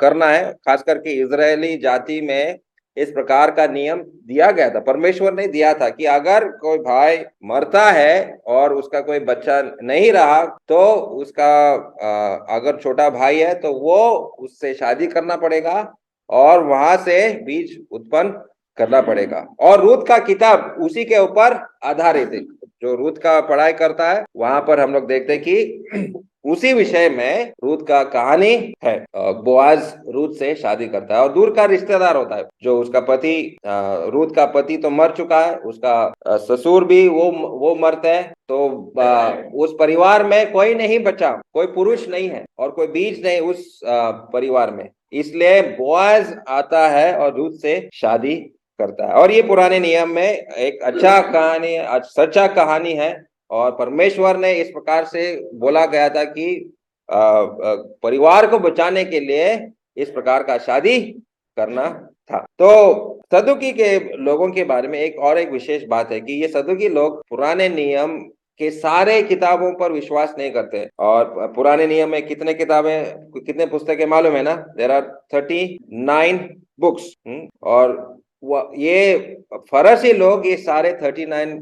करना है। खास करके इजरायली जाति में इस प्रकार का नियम दिया गया था, परमेश्वर ने दिया था कि अगर कोई भाई मरता है और उसका कोई बच्चा नहीं रहा तो उसका अगर छोटा भाई है तो वो उससे शादी करना पड़ेगा और वहां से बीज उत्पन्न करना पड़ेगा। और रूत का किताब उसी के ऊपर आधारित है। जो रूत का पढ़ाई करता है वहां पर हम लोग देखते हैं कि उसी विषय में रूत का कहानी है। बोआज रूत से शादी करता है और दूर का रिश्तेदार होता है। जो उसका पति, रूत का पति तो मर चुका है, उसका ससुर भी वो मरते हैं। तो उस परिवार में कोई नहीं बचा, कोई पुरुष नहीं है और कोई बीज नहीं उस परिवार में। इसलिए बोआज आता है और रूत से शादी करता है। और ये पुराने नियम में एक अच्छा कहानी, सच्चा कहानी है। और परमेश्वर ने इस प्रकार से बोला गया था कि परिवार को बचाने के लिए इस प्रकार का शादी करना था। तो सदुकी के लोगों के बारे में एक विशेष बात है कि ये सदुकी लोग पुराने नियम के सारे किताबों पर विश्वास नहीं करते। और पुराने नियम में कितने किताबें, कितने पुस्तकें मालूम है ना? There are 39 books. और ये फरसी लोग ये सारे 39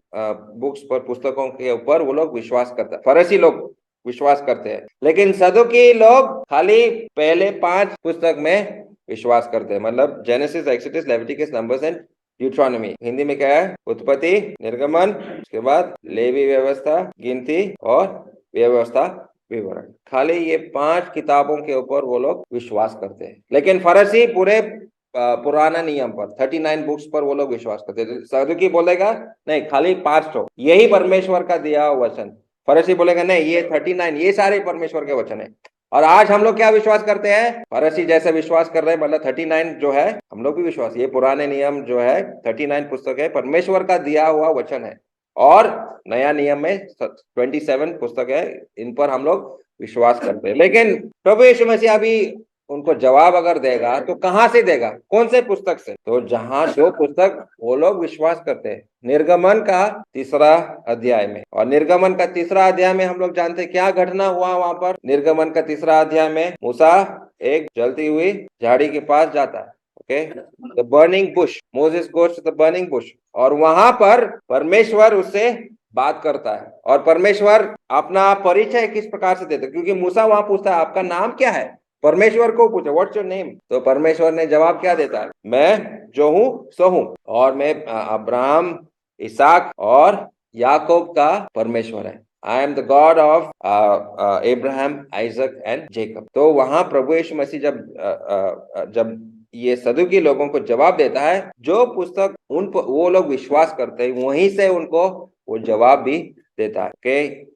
बुक्स पर, पुस्तकों के ऊपर वो लोग विश्वास करते हैं। फरसी लोग विश्वास करते हैं, लेकिन सदुकी लोग खाली पहले 5 पुस्तक में विश्वास करते हैं। मतलब genesis, exodus, Leviticus, numbers and Deuteronomy. Hindi में क्या है? उत्पत्ति, निर्गमन, उसके बाद लेवी व्यवस्था, गिनती और व्यवस्था विवरण। खाली ये 5 किताबों के ऊपर वो लोग विश्वास करते हैं। लेकिन फरसी पूरे पुराना नियम पर, 39 बुक्स पर वो लोग विश्वास करते हैं। सदुकी बोलेगा नहीं, खाली 5 यही परमेश्वर का दिया हुआ वचन। फरसी बोलेगा नहीं, ये 39 ये सारे परमेश्वर के वचन है। और आज हम लोग क्या विश्वास करते हैं? फरसी जैसे विश्वास कर रहे हैं, मतलब 39 जो है हम लोग भी विश्वास, ये पुराने नियम जो है 39 पुस्तक है, परमेश्वर का दिया हुआ वचन है। और नया नियम में 27 पुस्तक है, इन पर हम लोग विश्वास करते हैं। लेकिन प्रभु यीशु मसीह अभी उनको जवाब अगर देगा तो कहां से देगा? कौन से पुस्तक से? तो जहां जो पुस्तक वो लोग विश्वास करते हैं, निर्गमन का 3 अध्याय में। और निर्गमन का 3 अध्याय में हम लोग जानते हैं क्या घटना हुआ वहां पर। निर्गमन का 3 अध्याय में मूसा एक जलती हुई झाड़ी के पास जाता है। Okay, the burning bush, Moses goes to the burning bush. और वहां पर परमेश्वर उससे बात करता है। और परमेश्वर अपना परिचय किस प्रकार से देता है? क्योंकि मूसा वहां पूछता है आपका नाम क्या है, परमेश्वर को पूछे व्हाट्स योर नेम। तो परमेश्वर ने जवाब क्या देता है? मैं जो हूं सो हूं, और मैं अब्राहम, इसहाक और याकूब का परमेश्वर है। I am the God of Abraham, Isaac and Jacob. तो वहां प्रभु यीशु मसीह जब ये सदुकी लोगों को जवाब देता है, जो पुस्तक वो लोग विश्वास करते हैं वहीं से उनको वो जवाब भी देता है। ओके,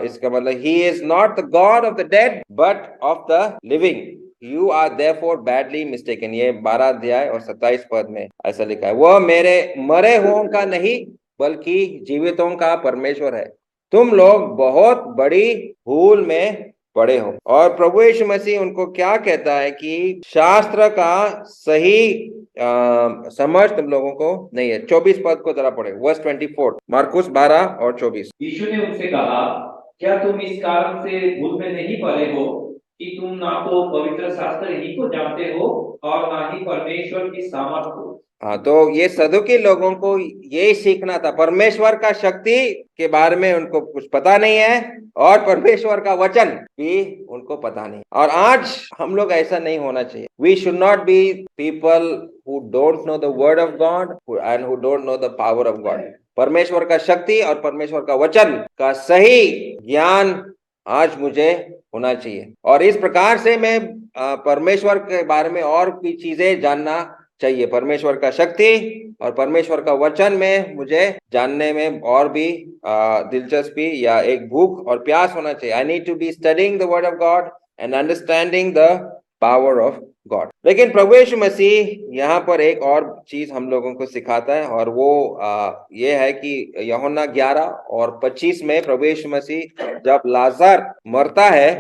इसका मतलब he is not the God of the dead but of the living. You are therefore badly mistaken. ये 12 अध्याय और 27 पद में ऐसा लिखा है। वह मेरे मरे हुओं का नहीं बल्कि जीवितों का परमेश्वर है। तुम लोग बहुत बड़ी भूल में पड़े हो। और प्रभु यीशु मसीह उनको क्या कहता है कि शास्त्र का सही समझ तुम लोगों को नहीं है। 24 पद को जरा पढ़े, वर्स 24, मार्कुस 12 और 24। यीशु ने उनसे कहा, क्या तुम इस कारण से भूल में नहीं पड़े हो कि तुम ना तो पवित्र शास्त्र ही को जानते हो और ना ही परमेश्वर की सामर्थ को। हाँ, तो ये सदुकी लोगों को यही सीखना था, परमेश्वर का शक्ति के बारे में उनको कुछ पता नहीं है और परमेश्वर का वचन भी उनको पता नहीं। और आज हम लोग ऐसा नहीं होना चाहिए। We should not be people who don't know the word of God and who don't know the power of God. परमेश्वर का शक्ति और परमेश्वर का वचन का सही ज्ञान आज मुझे होना चाहिए, और इस प्रकार से मैं परमेश्वर के बारे में और भी चीजें जानना चाहिए। परमेश्वर का शक्ति और परमेश्वर का वचन में मुझे जानने में और भी दिलचस्पी या एक भूख और प्यास होना चाहिए। I need to be studying the word of God and understanding the power of God. लेकिन प्रभु यीशु मसीह यहाँ पर एक और चीज हम लोगों को सिखाता है, और वो ये है कि यूहन्ना 11:25 में प्रभु यीशु मसीह जब लाजर मरता है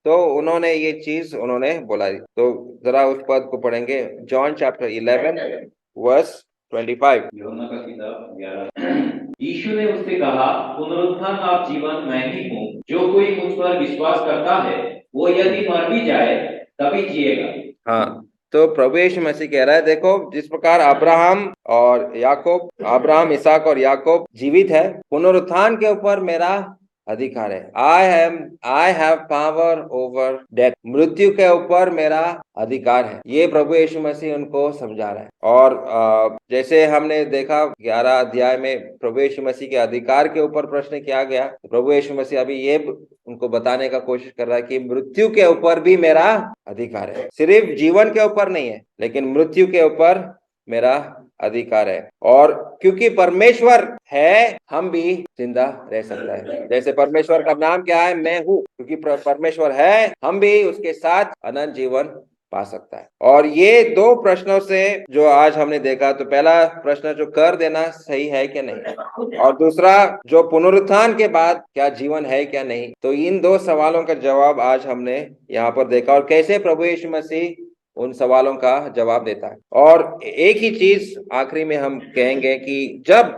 तो उन्होंने ये चीज उन्होंने बोला। तो जरा उस पद को पढ़ेंगे, जॉन चैप्टर 11 वर्स 25। यूहन्ना का किताब 11। यीशु ने उससे कहा, पुनरुत्थान और जीवन मैं ही हूँ, जो कोई मुझ पर विश्वास करता है वो यदि मर भी जाए तभी जिएगा। हाँ, तो प्रभु यीशु मसीह कह रहा है, देखो जिस प्रकार अब्राहम और याकूब, अब्राहम, इसहाक और याकूब जीवित है, पुनरुत्थान के ऊपर मेरा अधिकार है। I have power over death, मृत्यु के ऊपर मेरा अधिकार है। ये प्रभु यीशु मसीह उनको समझा रहा है। और जैसे हमने देखा 11 अध्याय में प्रभु यीशु मसीह के अधिकार के ऊपर प्रश्न किया गया, तो प्रभु यीशु मसीह अभी ये उनको बताने का कोशिश कर रहा है कि मृत्यु के ऊपर भी मेरा अधिकार है। सिर्फ जीवन के ऊपर नहीं है, लेकिन मृत्यु के ऊपर मेरा अधिकार है। और क्योंकि परमेश्वर है, हम भी जिंदा रह सकता है। जैसे परमेश्वर का नाम क्या है, मैं हूँ। क्योंकि परमेश्वर है, हम भी उसके साथ अनंत जीवन पा सकता है। और ये दो प्रश्नों से जो आज हमने देखा, तो पहला प्रश्न जो कर देना सही है क्या नहीं, और दूसरा जो पुनरुत्थान के बाद क्या जीवन है क्या नहीं, तो इन दो सवालों का जवाब आज हमने यहाँ पर देखा, और कैसे प्रभु यीशु मसीह उन सवालों का जवाब देता है। और एक ही चीज आखिरी में हम कहेंगे कि जब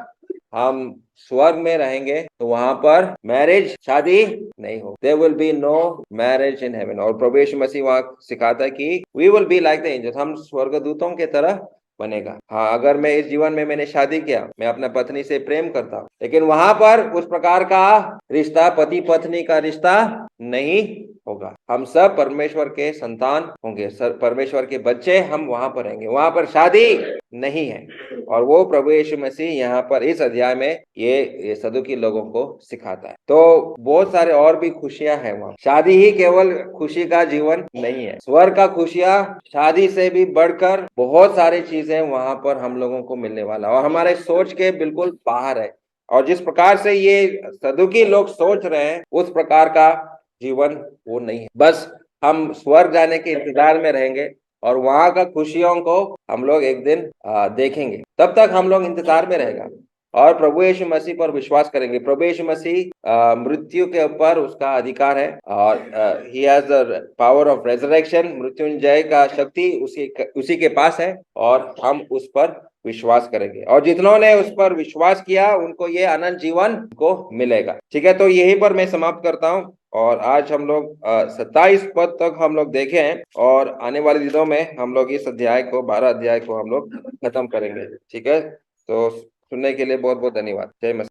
हम स्वर्ग में रहेंगे तो वहां पर मैरिज, शादी नहीं हो। There will be no marriage in heaven. और प्रभु यीशु मसीह वहां सिखाता है कि we will be like the angels, हम स्वर्गदूतों के तरह बनेगा। हाँ, अगर मैं इस जीवन में मैंने शादी किया, मैं अपना पत्नी से प्रेम करता हूँ, लेकिन वहां पर उस प्रकार का रिश्ता, पति पत्नी का रिश्ता नहीं होगा। हम सब परमेश्वर के संतान होंगे, परमेश्वर के बच्चे हम वहां पर रहेंगे, वहां पर शादी नहीं है। और वो प्रभु यीशु मसीह यहाँ पर इस अध्याय में ये सदुकी लोगों को सिखाता है। तो बहुत सारे और भी खुशियां हैं वहाँ। शादी ही केवल खुशी का जीवन नहीं है, स्वर्ग का खुशियां शादी से भी बढ़कर बहुत सारी चीजें वहां पर हम लोगों को मिलने वाला, और हमारे सोच के बिल्कुल बाहर है। और जिस प्रकार से ये सदुकी लोग सोच रहे हैं, उस प्रकार का जीवन वो नहीं है। बस हम स्वर्ग जाने के इंतजार में रहेंगे और वहां का खुशियों को हम लोग एक दिन देखेंगे। तब तक हम लोग इंतजार में रहेगा और प्रभु यीशु मसीह पर विश्वास करेंगे। प्रभु यीशु मसीह मृत्यु के ऊपर उसका अधिकार है, और he has the power of resurrection, Mrityunjay का शक्ति उसी के पास है, और हम उस पर विश्वास करेंगे। और जितनों ने उस पर विश्वास किया उनको ये अनंत जीवन को मिलेगा। ठीक है, तो यहीं पर मैं समाप्त करता हूँ। और आज हम लोग 27 पद तक हम लोग देखे हैं, और आने वाले दिनों में हम लोग इस अध्याय को, 12 अध्याय को हम लोग खत्म करेंगे। ठीक है, तो सुनने के लिए बहुत बहुत धन्यवाद। जय मसीह।